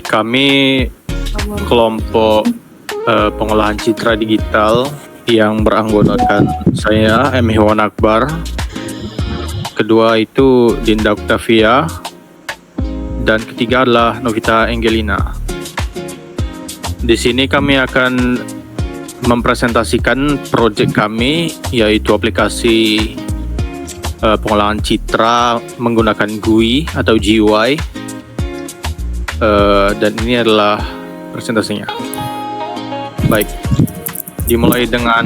Kami kelompok pengolahan citra digital yang beranggotakan saya, M. Hewan Akbar. Kedua itu Dinda Octavia. Dan ketiga adalah Novita Angelina. Di sini kami akan mempresentasikan proyek kami, yaitu aplikasi pengolahan citra menggunakan GUI atau GUI. Dan ini adalah presentasinya. Baik, dimulai dengan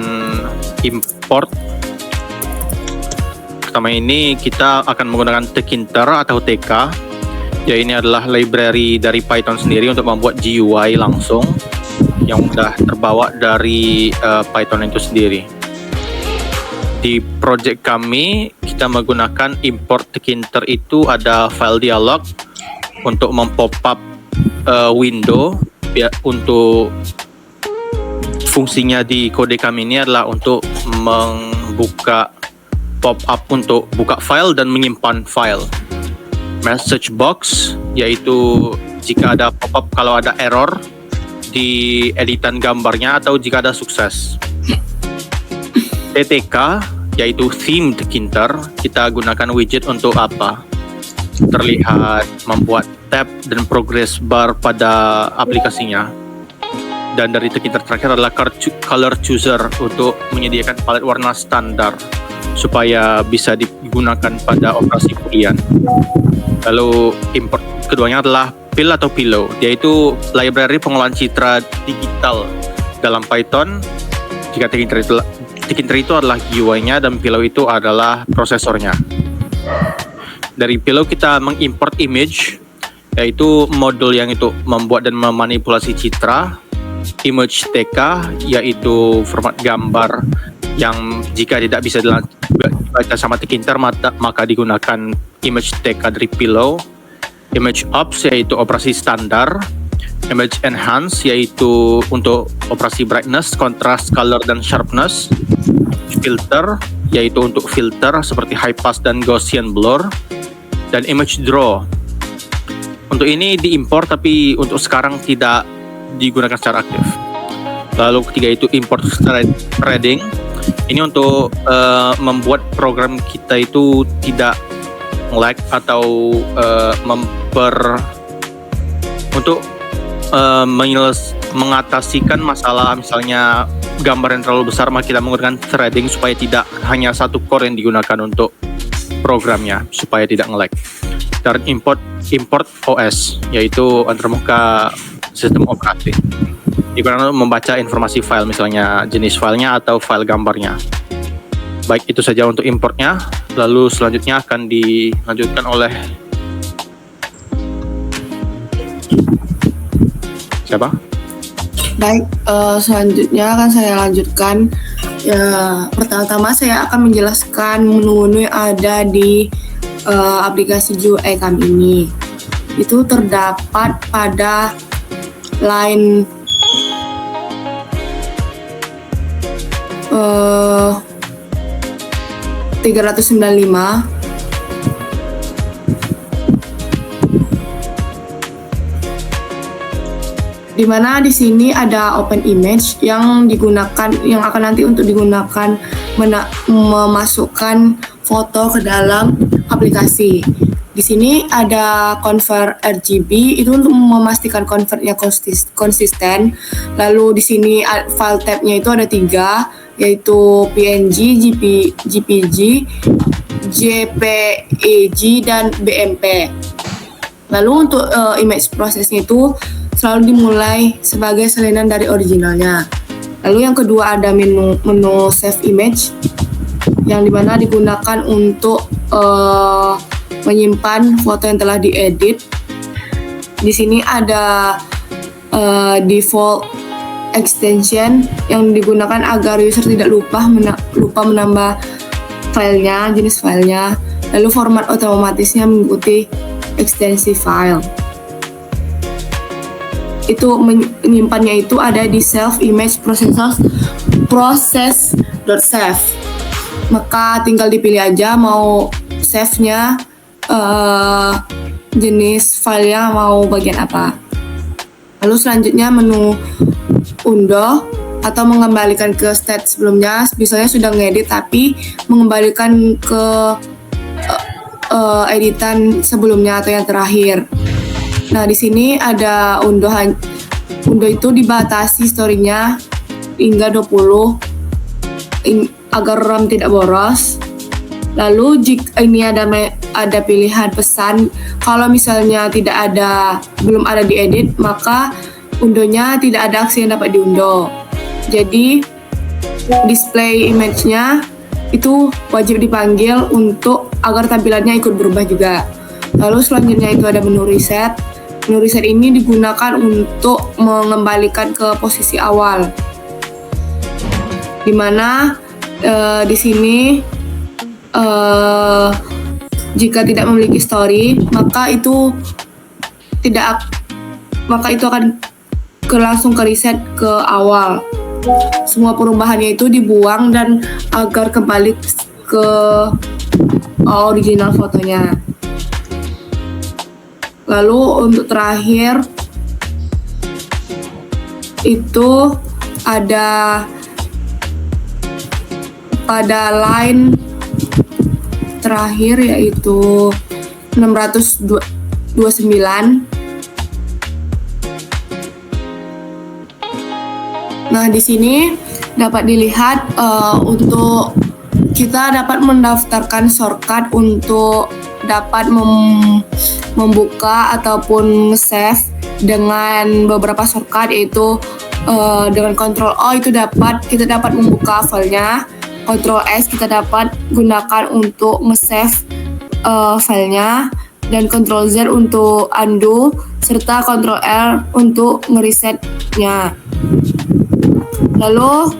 import. Pertama ini kita akan menggunakan Tkinter atau TK. Ya, ini adalah library dari Python sendiri untuk membuat GUI langsung yang sudah terbawa dari Python itu sendiri. Di project kami kita menggunakan import Tkinter, itu ada file dialog untuk mempop up window ya. Untuk fungsinya di kode kami ini adalah untuk membuka pop up untuk buka file dan menyimpan file. Message box, yaitu jika ada pop up kalau ada error di editan gambarnya atau jika ada sukses. TTK, yaitu theme Tkinter, kita gunakan widget untuk apa? Terlihat membuat tab dan progress bar pada aplikasinya. Dan dari Tkinter terakhir adalah color chooser untuk menyediakan palet warna standar supaya bisa digunakan pada operasi boolean. Lalu import keduanya adalah Pill atau Pillow, yaitu library pengolahan citra digital dalam Python. Jika Tkinter itu adalah GUI-nya dan Pillow itu adalah prosesornya. Dari Pillow kita mengimport image, yaitu modul yang itu membuat dan memanipulasi citra. Image TK, yaitu format gambar yang jika tidak bisa dibaca sama Tkinter maka digunakan image TK dari Pillow. Image Ops, yaitu operasi standar. Image Enhance, yaitu untuk operasi brightness, contrast, color, dan sharpness. Filter, yaitu untuk filter seperti high pass dan Gaussian blur. Dan Image Draw. Untuk ini diimpor tapi untuk sekarang tidak digunakan secara aktif. Lalu ketiga itu import threading. Ini untuk membuat program kita itu tidak lag atau untuk mengatasikan masalah misalnya gambar yang terlalu besar, maka kita menggunakan threading supaya tidak hanya satu core yang digunakan untuk programnya supaya tidak nge-lag. Dan import OS, yaitu antarmuka sistem operasi, digunakan untuk membaca informasi file, misalnya jenis filenya atau file gambarnya. Baik, itu saja untuk importnya. Lalu selanjutnya akan dilanjutkan oleh siapa? Baik, selanjutnya akan saya lanjutkan. Ya, pertama-tama saya akan menjelaskan menu-menu yang ada di aplikasi GUI kami ini. Itu terdapat pada line 395, di mana di sini ada open image yang akan nanti untuk digunakan memasukkan foto ke dalam aplikasi. Di sini ada convert RGB, itu untuk memastikan convertnya konsisten. Lalu di sini file tabnya itu ada 3, yaitu PNG, JPG, JPEG, dan BMP. Lalu untuk image prosesnya itu selalu dimulai sebagai salinan dari originalnya. Lalu yang kedua ada menu save image, yang dimana digunakan untuk menyimpan foto yang telah diedit. Di sini ada default extension yang digunakan agar user tidak lupa menambah filenya, jenis filenya. Lalu format otomatisnya mengikuti ekstensi file. Itu menyimpannya itu ada di self image process.save. Maka tinggal dipilih aja mau save-nya jenis filenya mau bagian apa. Lalu selanjutnya menu undo atau mengembalikan ke state sebelumnya, misalnya sudah ngedit tapi mengembalikan ke editan sebelumnya atau yang terakhir. Nah, di sini ada undo itu dibatasi story-nya hingga 20 agar RAM tidak boros. Lalu jika ini ada pilihan pesan, kalau misalnya belum ada diedit, maka undonya tidak ada aksi yang dapat diundo. Jadi display image-nya itu wajib dipanggil agar tampilannya ikut berubah juga. Lalu selanjutnya itu ada menu reset. Menu reset ini digunakan untuk mengembalikan ke posisi awal. Dimana di sini jika tidak memiliki story, maka itu akan langsung ke reset ke awal. Semua perubahannya itu dibuang dan agar kembali ke original fotonya. Lalu untuk terakhir itu ada pada line terakhir yaitu 629. Nah, di sini dapat dilihat untuk kita dapat mendaftarkan shortcut untuk dapat membuka ataupun save dengan beberapa shortcut, yaitu dengan Ctrl O itu kita dapat membuka filenya, Ctrl S kita dapat gunakan untuk nge-save filenya, dan Ctrl Z untuk undo, serta Ctrl R untuk ngeresetnya. Lalu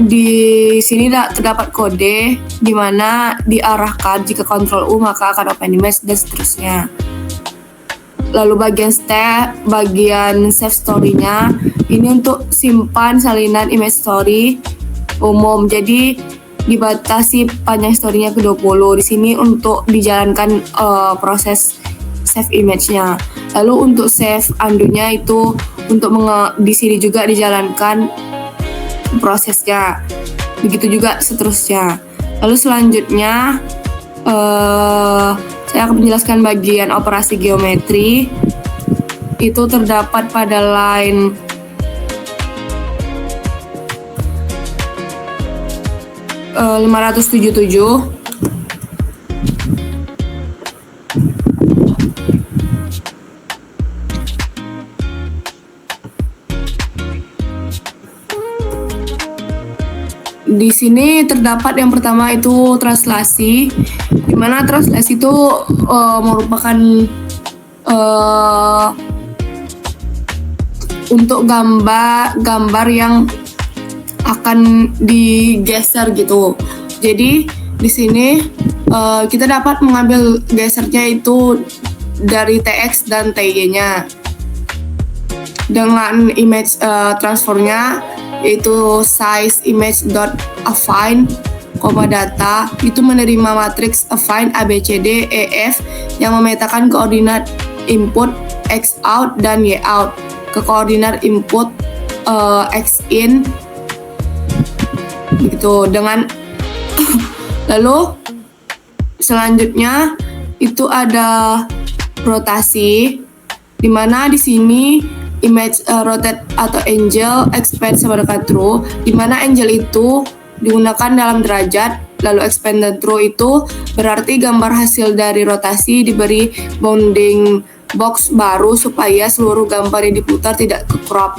di sini terdapat kode di mana diarahkan jika Ctrl U maka akan open image dan seterusnya. Lalu bagian save story-nya ini untuk simpan salinan image story umum. Jadi dibatasi panjang story-nya ke 20. Di sini untuk dijalankan proses save image-nya. Lalu untuk save undo-nya itu untuk di sini juga dijalankan prosesnya. Begitu juga seterusnya. Lalu selanjutnya saya akan menjelaskan bagian operasi geometri. Itu terdapat pada line 577. Di sini terdapat yang pertama itu translasi, di mana translasi itu merupakan untuk gambar yang akan digeser gitu. Jadi di sini kita dapat mengambil gesernya itu dari TX dan TY-nya. Dengan image transformnya yaitu size image.affine, data itu menerima matriks affine ABCD EF yang memetakan koordinat input X out dan Y out ke koordinat input X in gitu. Dengan lalu selanjutnya itu ada rotasi, di mana di sini image rotate atau angle expand sama dengan true, di mana angle itu digunakan dalam derajat, lalu expand dan true itu berarti gambar hasil dari rotasi diberi bounding box baru supaya seluruh gambar yang diputar tidak ke crop,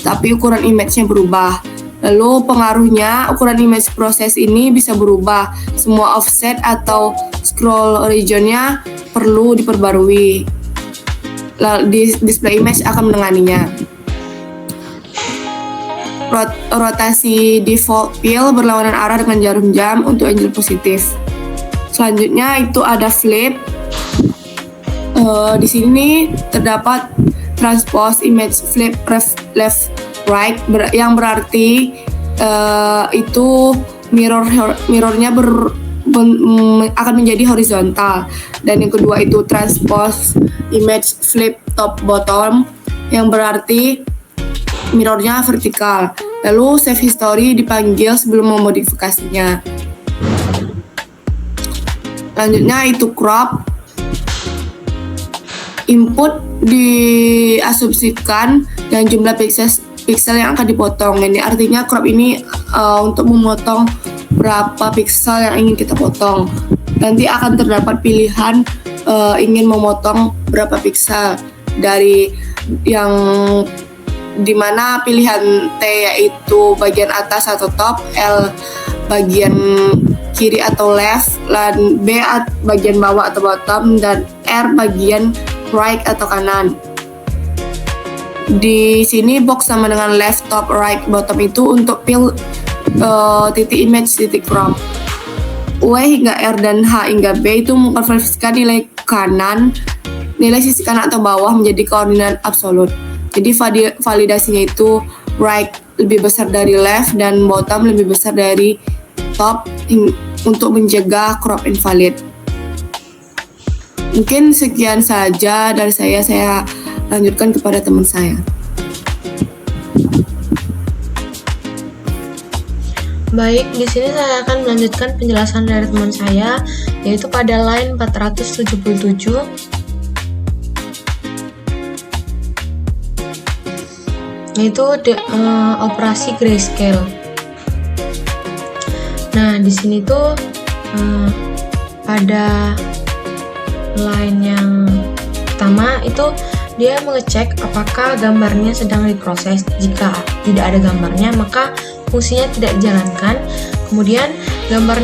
tapi ukuran image-nya berubah. Lalu pengaruhnya, ukuran image proses ini bisa berubah. Semua offset atau scroll region-nya perlu diperbarui. Lalu display image akan menanganinya. Rotasi default fill berlawanan arah dengan jarum jam untuk angle positif. Selanjutnya itu ada flip. Di sini terdapat transpose image flip left right yang berarti itu mirrornya akan menjadi horizontal, dan yang kedua itu transpose image flip top bottom yang berarti mirrornya vertikal. Lalu save history dipanggil sebelum memodifikasinya. Selanjutnya itu crop. Input diasumsikan dan jumlah piksel yang akan dipotong. Ini artinya crop ini untuk memotong berapa piksel yang ingin kita potong. Nanti akan terdapat pilihan ingin memotong berapa piksel dari yang dimana pilihan T yaitu bagian atas atau top, L bagian kiri atau left, dan B bagian bawah atau bottom, dan R bagian right atau kanan. Di sini box sama dengan left, top, right, bottom itu untuk titik image, titik crop. W hingga R dan H hingga B itu mengkonversikan nilai sisi kanan atau bawah menjadi koordinat absolut. Jadi validasinya itu right lebih besar dari left dan bottom lebih besar dari top untuk mencegah crop invalid. Mungkin sekian saja dari saya lanjutkan kepada teman saya. Baik, di sini saya akan melanjutkan penjelasan dari teman saya, yaitu pada line 477. Yaitu operasi grayscale. Nah, di sini tuh pada line yang pertama itu dia mengecek apakah gambarnya sedang diproses. Jika tidak ada gambarnya, maka fungsinya tidak dijalankan. Kemudian gambar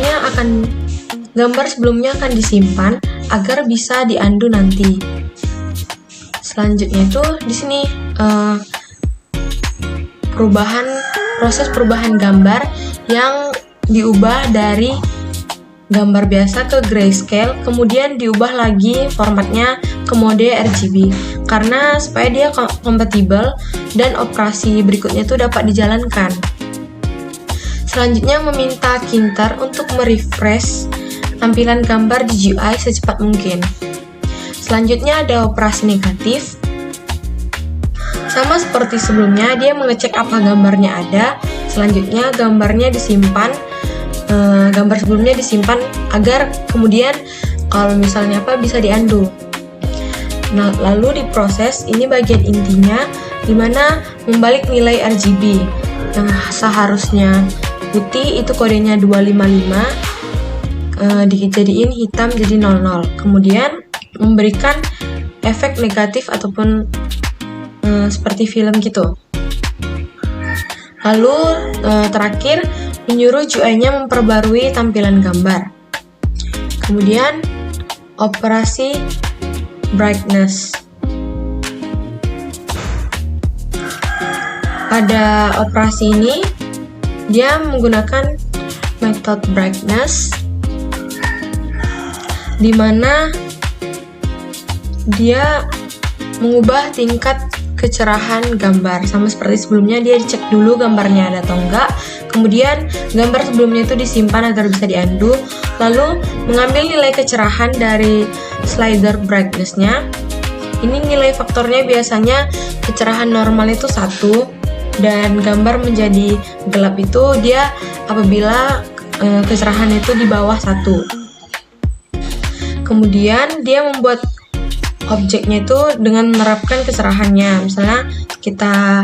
sebelumnya akan disimpan agar bisa diundo nanti. Selanjutnya itu di sini proses perubahan gambar yang diubah dari gambar biasa ke grayscale, kemudian diubah lagi formatnya ke mode RGB karena supaya dia kompatibel dan operasi berikutnya itu dapat dijalankan. Selanjutnya meminta Kinter untuk merefresh tampilan gambar di GUI secepat mungkin. Selanjutnya ada operasi negatif. Sama seperti sebelumnya, dia mengecek apa gambarnya ada. Selanjutnya gambarnya disimpan, gambar sebelumnya disimpan agar kemudian kalau misalnya bisa diundo. Nah, lalu diproses, ini bagian intinya, dimana membalik nilai RGB yang seharusnya putih itu kodenya 255 dijadiin hitam jadi 00. Kemudian memberikan efek negatif ataupun seperti film gitu. Lalu terakhir menyuruh GUI-nya memperbarui tampilan gambar. Kemudian operasi brightness. Pada operasi ini dia menggunakan metode brightness, di mana dia mengubah tingkat kecerahan gambar. Sama seperti sebelumnya, dia dicek dulu gambarnya ada atau enggak, kemudian gambar sebelumnya itu disimpan agar bisa diundo, lalu mengambil nilai kecerahan dari slider brightness-nya. Ini nilai faktornya biasanya kecerahan normal itu 1 dan gambar menjadi gelap itu dia apabila kecerahan itu di bawah 1. Kemudian dia membuat objeknya itu dengan menerapkan kecerahannya. Misalnya kita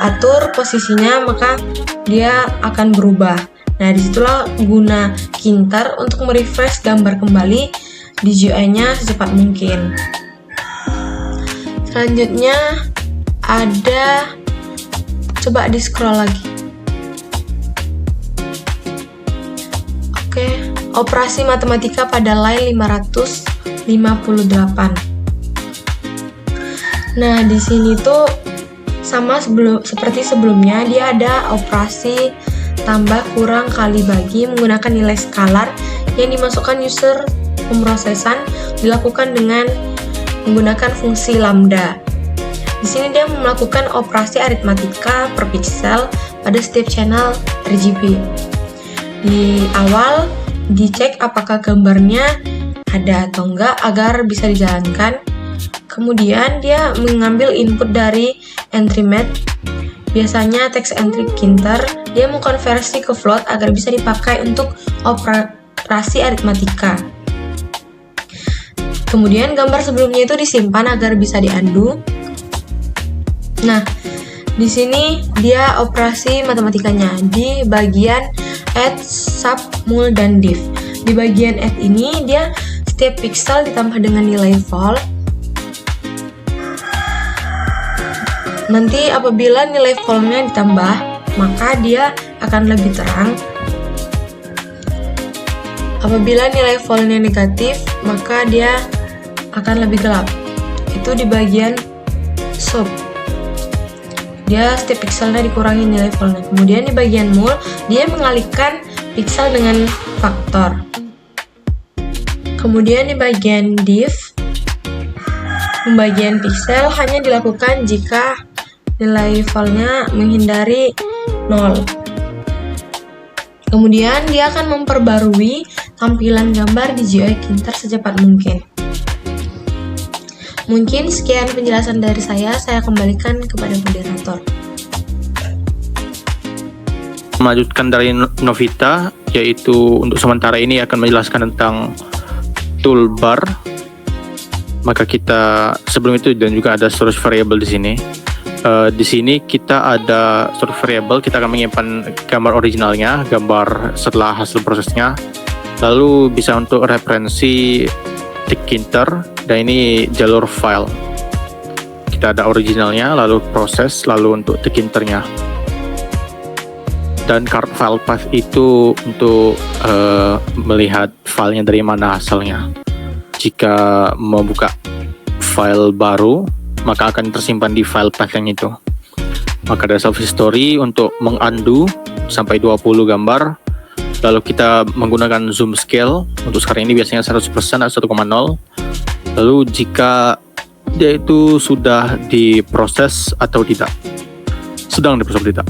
atur posisinya, maka dia akan berubah. Nah, disitulah guna Kinter untuk merefresh gambar kembali di GUI-nya secepat mungkin. Selanjutnya ada, coba di scroll lagi. Oke, operasi matematika pada line 558. Nah, di sini tuh sama seperti sebelumnya, dia ada operasi tambah, kurang, kali, bagi menggunakan nilai skalar yang dimasukkan user pemrosesan, dilakukan dengan menggunakan fungsi lambda. Di sini dia melakukan operasi aritmatika per pixel pada setiap channel RGB. Di awal dicek apakah gambarnya ada atau enggak agar bisa dijalankan. Kemudian dia mengambil input dari entry math, biasanya text entry kinter. Dia mengkonversi ke float agar bisa dipakai untuk operasi aritmatika. Kemudian gambar sebelumnya itu disimpan agar bisa diundo. Nah, di sini dia operasi matematikanya di bagian add, sub, mul, dan div. Di bagian add ini dia setiap pixel ditambah dengan nilai vol. Nanti apabila nilai volnya ditambah, maka dia akan lebih terang. Apabila nilai volnya negatif, maka dia akan lebih gelap. Itu di bagian sub. Dia setiap pixelnya dikurangi nilai volnya. Kemudian di bagian mul, dia mengalihkan pixel dengan faktor. Kemudian di bagian div, pembagian pixel hanya dilakukan jika nilai volnya menghindari 0. Kemudian dia akan memperbarui tampilan gambar di GUI Kinter secepat mungkin. Mungkin sekian penjelasan dari saya kembalikan kepada moderator. Melanjutkan dari Novita, yaitu untuk sementara ini akan menjelaskan tentang toolbar. Maka kita sebelum itu dan juga ada storage variable di sini. Di sini kita ada storage variable, kita akan menyimpan gambar originalnya, gambar setelah hasil prosesnya. Lalu bisa untuk referensi Tkinter, dan ini jalur file. Kita ada originalnya, lalu proses, lalu untuk Tkinternya. Dan file path itu untuk melihat filenya dari mana asalnya. Jika membuka file baru, maka akan tersimpan di file path yang itu. Maka ada self history untuk mengundo sampai 20 gambar. Lalu kita menggunakan zoom scale. Untuk sekarang ini biasanya 100% atau 1,0. Lalu jika dia itu sudah diproses atau tidak, sedang diproses atau tidak.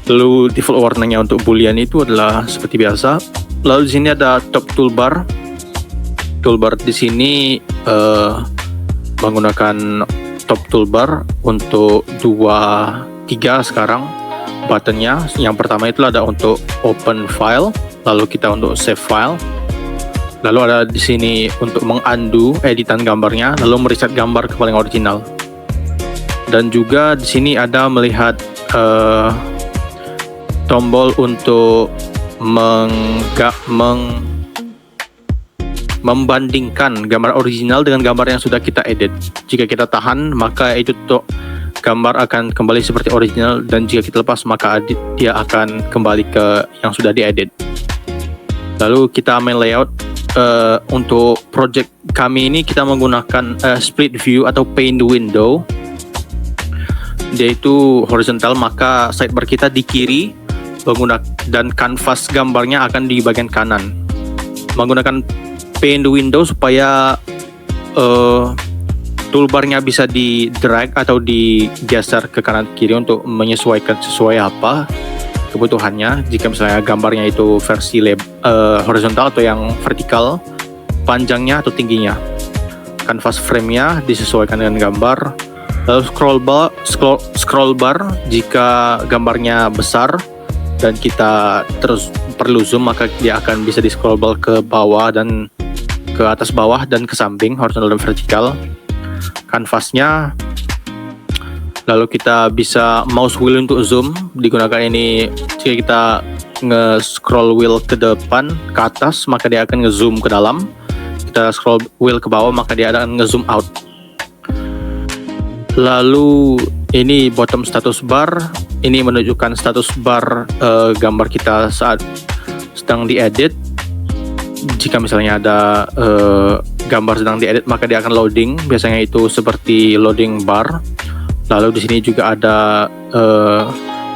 Lalu default warnanya untuk boolean itu adalah seperti biasa. Lalu di sini ada top toolbar. Toolbar di sini menggunakan top toolbar untuk 3 sekarang buttonnya. Yang pertama itu ada untuk open file, lalu kita untuk save file. Lalu ada di sini untuk mengundo editan gambarnya, lalu mereset gambar ke paling original. Dan juga di sini ada melihat tombol untuk membandingkan gambar original dengan gambar yang sudah kita edit. Jika kita tahan, maka itu gambar akan kembali seperti original, dan jika kita lepas, maka dia akan kembali ke yang sudah diedit. Lalu kita main layout. Untuk project kami ini kita menggunakan split view atau pane window. Dia itu horizontal, maka sidebar kita di kiri dan kanvas gambarnya akan di bagian kanan. Menggunakan pane window supaya toolbarnya bisa di drag atau digeser ke kanan kiri untuk menyesuaikan sesuai apa kebutuhannya. Jika misalnya gambarnya itu versi horizontal atau yang vertikal, panjangnya atau tingginya. Canvas frame-nya disesuaikan dengan gambar. Lalu scroll bar jika gambarnya besar dan kita terus perlu zoom, maka dia akan bisa di scroll bar ke bawah dan ke atas bawah dan ke samping, horizontal dan vertikal. Kanvasnya, lalu kita bisa mouse wheel untuk zoom digunakan ini. Jika kita nge-scroll wheel ke depan ke atas, maka dia akan nge-zoom ke dalam. Kita scroll wheel ke bawah, maka dia akan nge-zoom out. Lalu ini bottom status bar, ini menunjukkan status bar gambar kita saat sedang diedit. Jika misalnya ada gambar sedang diedit, maka dia akan loading. Biasanya itu seperti loading bar. Lalu di sini juga ada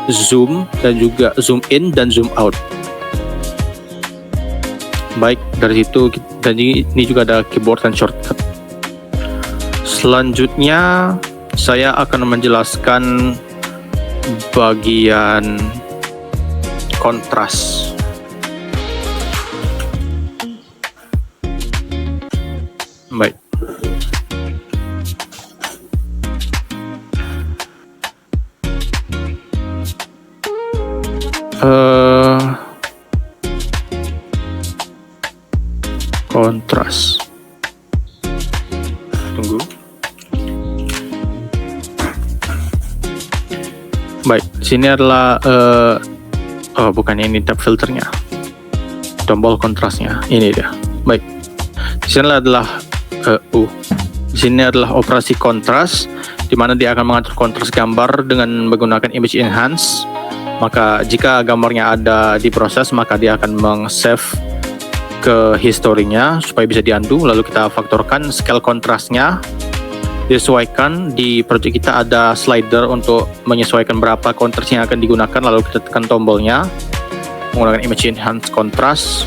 zoom dan juga zoom in dan zoom out. Baik, dari situ dan ini juga ada keyboard dan shortcut. Selanjutnya saya akan menjelaskan bagian kontras. Baik. kontras. Tunggu. Baik, sini adalah oh bukan ini tab filternya, tombol kontrasnya. Ini dia. Baik, di sini adalah di sini adalah operasi kontras, di mana dia akan mengatur kontras gambar dengan menggunakan image enhance. Maka jika gambarnya ada diproses, maka dia akan meng-save ke historinya supaya bisa diundo. Lalu kita faktorkan scale kontrasnya, disesuaikan. Di project kita ada slider untuk menyesuaikan berapa kontras yang akan digunakan, lalu kita tekan tombolnya menggunakan image enhance contrast,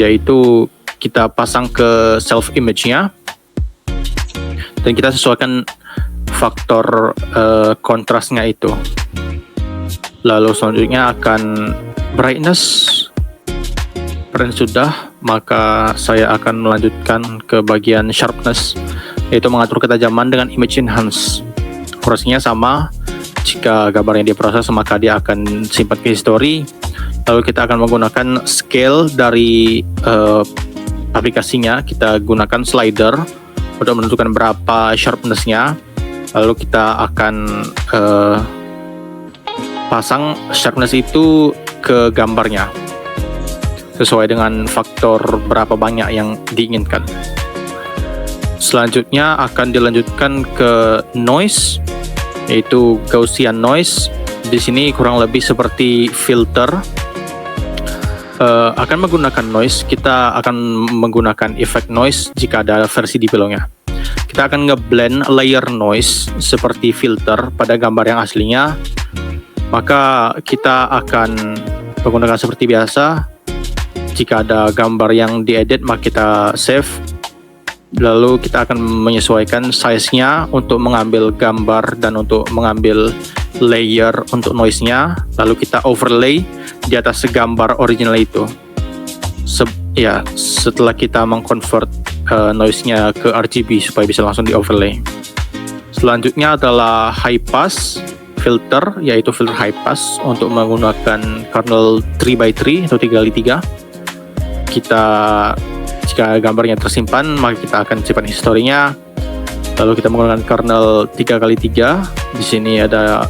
yaitu kita pasang ke self image-nya dan kita sesuaikan faktor kontrasnya itu. Lalu selanjutnya akan brightness sudah, maka saya akan melanjutkan ke bagian sharpness, yaitu mengatur ketajaman dengan image enhance. Prosesnya sama, jika gambarnya diproses maka dia akan simpan ke history. Lalu kita akan menggunakan scale dari aplikasinya, kita gunakan slider untuk menentukan berapa sharpness-nya. Lalu kita akan pasang sharpness itu ke gambarnya sesuai dengan faktor berapa banyak yang diinginkan. Selanjutnya akan dilanjutkan ke noise, yaitu Gaussian noise. Di sini kurang lebih seperti filter. Akan menggunakan noise, kita akan menggunakan effect noise jika ada versi di belakangnya. Kita akan ngeblend layer noise seperti filter pada gambar yang aslinya. Maka kita akan menggunakan seperti biasa. Jika ada gambar yang diedit, maka kita save. Lalu kita akan menyesuaikan size-nya untuk mengambil gambar dan untuk mengambil layer untuk noise-nya. Lalu kita overlay di atas gambar original itu. Setelah kita mengconvert noise-nya ke RGB supaya bisa langsung di overlay. Selanjutnya adalah high pass filter, yaitu filter high pass untuk menggunakan kernel 3x3 atau 3x3. Jika gambarnya tersimpan, maka kita akan simpan historinya. Lalu kita menggunakan kernel 3x3. Di sini ada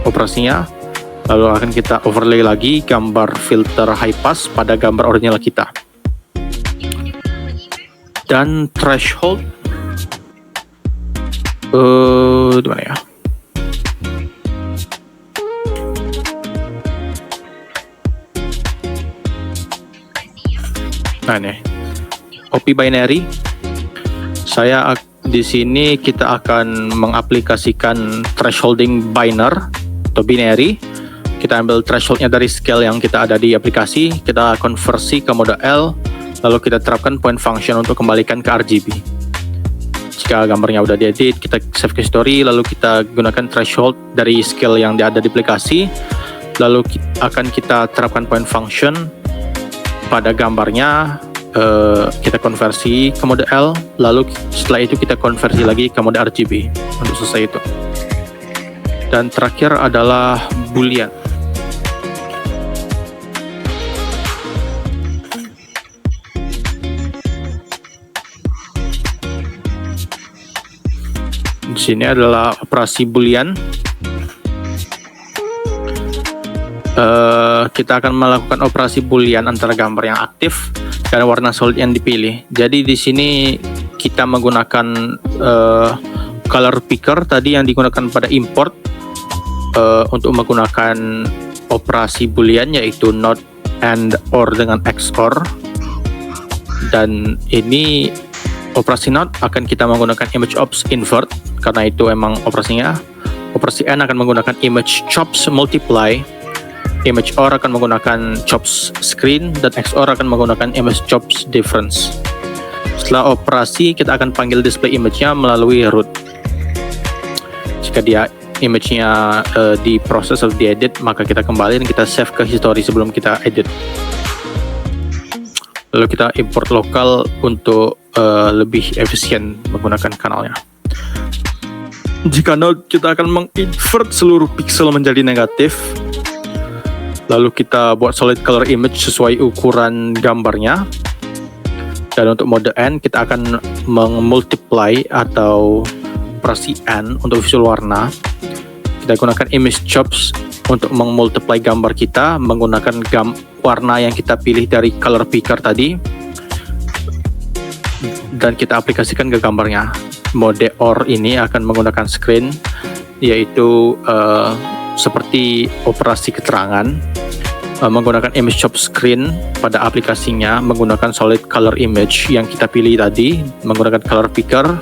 operasinya. Lalu akan kita overlay lagi gambar filter high pass pada gambar original kita. Dan threshold, di mana ya? Nah ini, OP binary. Saya di sini kita akan mengaplikasikan thresholding binary atau binary. Kita ambil thresholdnya dari scale yang kita ada di aplikasi, kita konversi ke mode L, lalu kita terapkan point function untuk kembalikan ke RGB. Jika gambarnya udah diedit, kita save ke history, lalu kita gunakan threshold dari scale yang ada di aplikasi, lalu akan kita terapkan point function pada gambarnya, kita konversi ke mode L, lalu setelah itu kita konversi lagi ke mode RGB untuk selesai itu. Dan terakhir adalah boolean. Di sini adalah operasi boolean. Kita akan melakukan operasi boolean antara gambar yang aktif dan warna solid yang dipilih. Jadi di sini kita menggunakan color picker tadi yang digunakan pada import untuk menggunakan operasi boolean, yaitu not, and, or dengan XOR. Dan ini operasi not akan kita menggunakan image ops invert karena itu emang operasinya. Operasi n akan menggunakan image chops multiply. Image OR akan menggunakan chops screen, dan XOR akan menggunakan image chops difference. Setelah operasi, kita akan panggil display image-nya melalui root. Jika dia image-nya diproses atau diedit, maka kita kembali dan kita save ke history sebelum kita edit. Lalu kita import lokal untuk lebih efisien menggunakan kanalnya. Jika node, kita akan menginvert seluruh pixel menjadi negatif. Lalu kita buat solid color image sesuai ukuran gambarnya. Dan untuk mode N kita akan multiply atau operasi N untuk visual warna. Kita gunakan image chops untuk memultiply gambar kita menggunakan warna yang kita pilih dari color picker tadi, dan kita aplikasikan ke gambarnya. Mode OR ini akan menggunakan screen, yaitu seperti operasi keterangan, menggunakan image chop screen pada aplikasinya menggunakan solid color image yang kita pilih tadi menggunakan color picker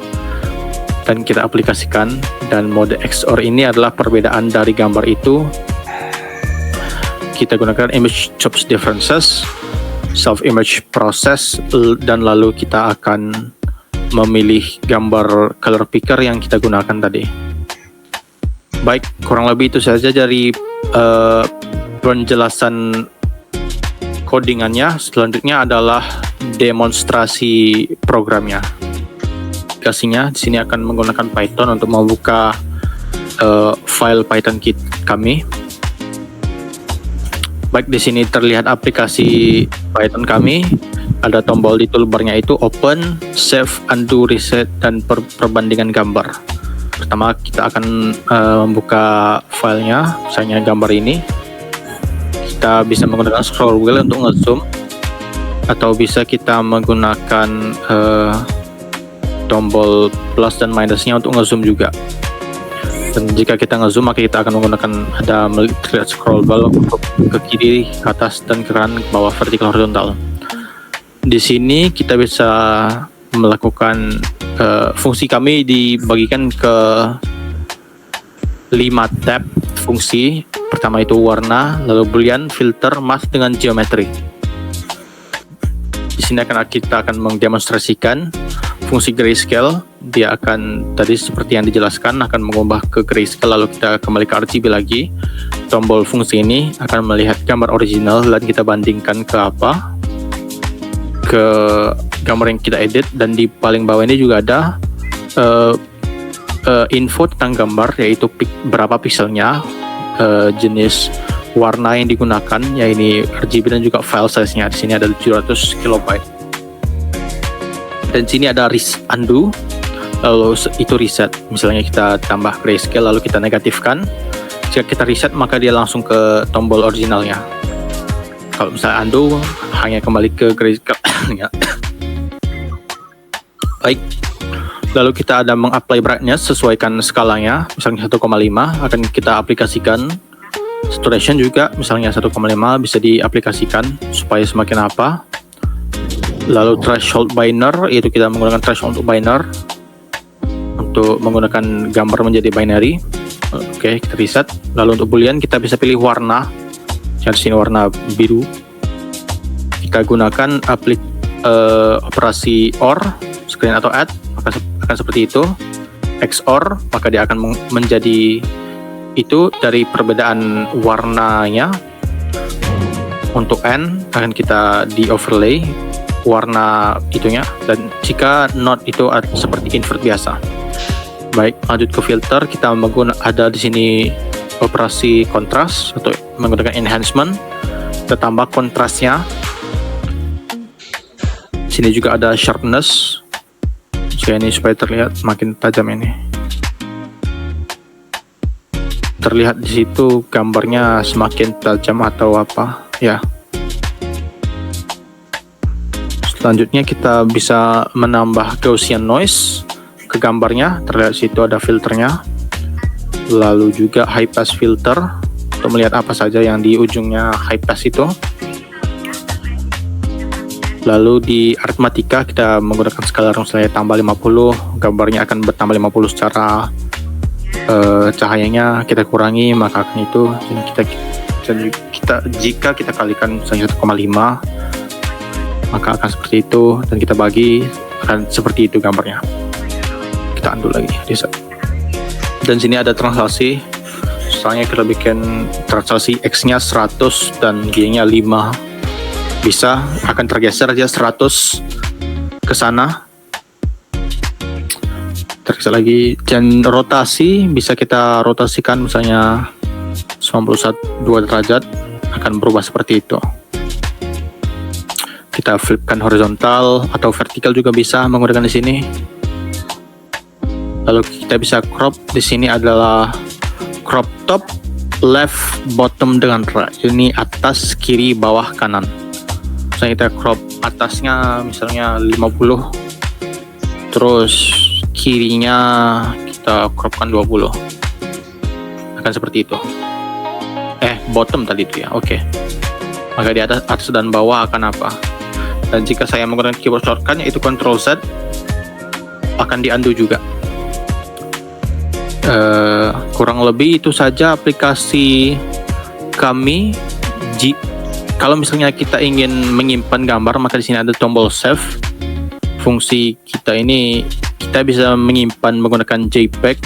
dan kita aplikasikan. Dan mode XOR ini adalah perbedaan dari gambar itu. Kita gunakan image chops differences, self image process, dan lalu kita akan memilih gambar color picker yang kita gunakan tadi. Baik, kurang lebih itu saja dari penjelasan codingannya. Selanjutnya adalah demonstrasi programnya. Aplikasinya di sini akan menggunakan Python untuk membuka file Python kami. Baik, di sini terlihat aplikasi Python kami. Ada tombol di toolbarnya itu open, save, undo, reset, dan perbandingan gambar. Pertama kita akan membuka filenya, misalnya gambar ini. Kita bisa menggunakan scroll wheel untuk ngezoom, atau bisa kita menggunakan tombol plus dan minusnya untuk ngezoom juga. Dan jika kita ngezoom maka kita akan menggunakan ada scroll wheel untuk ke kiri, ke atas, dan ke kanan, ke bawah, vertikal, horizontal. Di sini kita bisa melakukan fungsi kami dibagikan ke 5 tab fungsi. Pertama itu warna, lalu boolean, filter, math, dengan geometri. Di sini kita akan mendemonstrasikan fungsi grayscale. Dia akan tadi seperti yang dijelaskan akan mengubah ke grayscale, lalu kita kembali ke RGB lagi. Tombol fungsi ini akan melihat gambar original dan kita bandingkan ke gambar yang kita edit. Dan di paling bawah ini juga ada info tentang gambar, yaitu berapa pixelnya, jenis warna yang digunakan, ya ini RGB, dan juga file size-nya. Di sini ada 700 kilobyte. Dan sini ada undo, lalu itu reset. Misalnya kita tambah grayscale lalu kita negatifkan. Jika kita reset maka dia langsung ke tombol originalnya. Kalau misalnya undo hanya kembali ke grayscale. Baik. Lalu kita ada mengapply brightness, sesuaikan skalanya, misalnya 1,5 akan kita aplikasikan. Saturation juga misalnya 1,5 bisa diaplikasikan supaya semakin apa. Lalu threshold binary, yaitu kita menggunakan threshold untuk binary untuk menggunakan gambar menjadi binary. Oke, kita reset. Lalu untuk boolean kita bisa pilih warna. Yang di sini warna biru. Kita gunakan operasi OR, screen atau add, maka akan seperti itu. XOR, maka dia akan menjadi itu dari perbedaan warnanya. Untuk N akan kita di overlay warna itunya, dan jika not itu seperti invert biasa. Baik, lanjut ke filter. Kita ada di sini operasi kontras atau menggunakan enhancement. Kita tambah kontrasnya. Sini juga ada sharpness. Jika ini supaya terlihat semakin tajam ini. Terlihat di situ gambarnya semakin tajam atau apa ya. Selanjutnya kita bisa menambah Gaussian noise ke gambarnya. Terlihat situ ada filternya. Lalu juga high pass filter untuk melihat apa saja yang di ujungnya high pass itu. Lalu di arithmetika kita menggunakan scalar, misalnya tambah 50, gambarnya akan bertambah 50 secara cahayanya kita kurangi, maka akan itu. Jika kita kalikan misalnya 1,5 maka akan seperti itu, dan kita bagi akan seperti itu gambarnya. Kita undo lagi, reset. Dan sini ada translasi. Misalnya kita bikin translasi X-nya 100 dan Y-nya 5. Bisa akan tergeser aja 100 ke sana. Tergeser lagi. Dan rotasi bisa kita rotasikan misalnya 2 derajat, akan berubah seperti itu. Kita flipkan horizontal atau vertikal juga bisa menggunakan di sini. Lalu kita bisa crop. Di sini adalah crop top, left, bottom dengan right. Ini atas, kiri, bawah, kanan. Misalnya kita crop atasnya misalnya 50, terus kirinya kita cropkan 20. Akan seperti itu. Bottom tadi itu ya. Oke. Maka di atas dan bawah akan apa? Dan jika saya menggunakan keyboard shortcut yaitu Ctrl Z, akan di undo juga. Kurang lebih itu saja aplikasi kami. Kalau misalnya kita ingin menyimpan gambar, maka di sini ada tombol save. Fungsi kita ini kita bisa menyimpan menggunakan JPEG,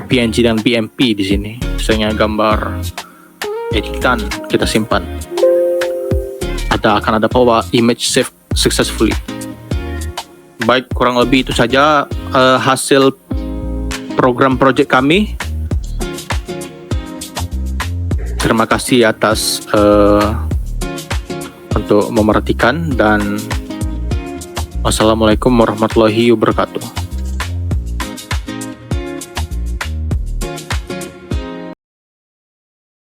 PNG dan BMP di sini. Misalnya gambar editan kita simpan. Akan ada bahwa image save successfully. Baik, kurang lebih itu saja hasil program project kami. Terima kasih atas untuk memerhatikan dan wassalamualaikum warahmatullahi wabarakatuh.